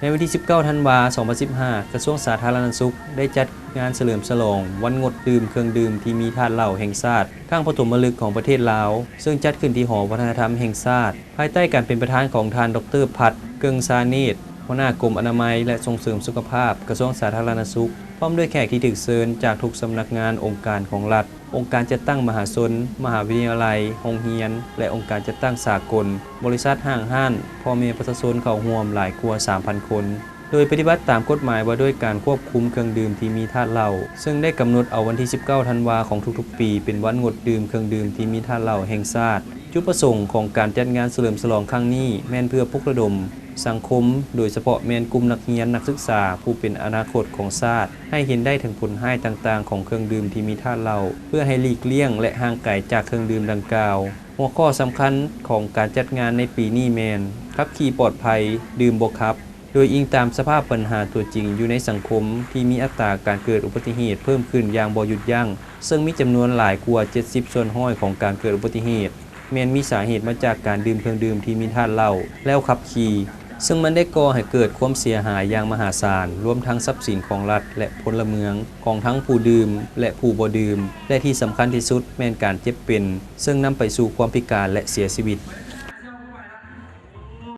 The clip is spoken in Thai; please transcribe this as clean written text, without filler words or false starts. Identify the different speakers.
Speaker 1: ในวันที่ 19 ธันวาคม 2015 กระทรวงสาธารณสุขได้จัดงานเฉลิมฉลองวันงดดื่มเครื่องดื่มที่มีธาตุเหล้าแห่งชาติข้างปฐมฤกษ์ของประเทศลาวซึ่งจัดขึ้นที่หอวัฒนธรรมแห่งชาติภายใต้การเป็นประธานของท่านดร.พัฒน์ เกิงซาเนตหัวหน้ากรมอนามัยและส่งเสริมสุขภาพกระทรวงสาธารณสุขพร้อมด้วยแขกที่ถูกเชิญจากทุกสำนักงานองค์การของรัฐองค์การจัดตั้งมหาชนมหาวิทยาลัยโรงเรียนและองค์การจัดตั้งสากลบริษัทห้างห้านพ่อแม่ประชาชนเข้าร่วมหลายกว่า 3,000 คนโดยปฏิบัติตามกฎหมายว่าด้วยการควบคุมเครื่องดื่มที่มีธาตุเหล้าซึ่งได้กำหนดเอาวันที่ 19 ธันวาคมของทุกๆปีเป็นวันงดดื่มเครื่องดื่มที่มีธาตุเหล้าแห่งชาติจุดประสงค์ของการจัดงานเฉลิมฉลองครั้งนี้แม่นเพื่อปลุกระดมสังคมโดยเฉพาะแม่นกลุ่มนักเรียนนักศึกษาผู้เป็นอนาคตของชาติให้เห็นได้ถึงผลร้ายต่างๆของเครื่องดื่มที่มีธาตุเหล้าเพื่อให้หลีกเลี่ยงและห่างไกลจากเครื่องดื่มดังกล่าวหัวข้อสำคัญของการจัดงานในปีนี้แม่นขับขี่ปลอดภัยดื่มบ่ขับโดยอิงตามสภาพปัญหาตัวจริงอยู่ในสังคมที่มีอัตราการเกิดอุบัติเหตุเพิ่มขึ้นอย่างบ่หยุดยั้งซึ่งมีจำนวนหลายกว่า70ส่วนห้อยของการเกิดอุบัติเหตุแม้นมีสาเหตุมาจากการดื่มเครื่องดื่มที่มีธาตุเหล้าแล้วขับขี่ซึ่งมันได้ก่อให้เกิดความเสียหายอย่างมหาศาลรวมทั้งทรัพย์สินของรัฐและพลเมืองของทั้งผู้ดื่มและผู้บ่ดื่มและที่สำคัญที่สุดแม่นการเจ็บเป็นซึ่งนำไปสู่ความพิการและเสียชีวิต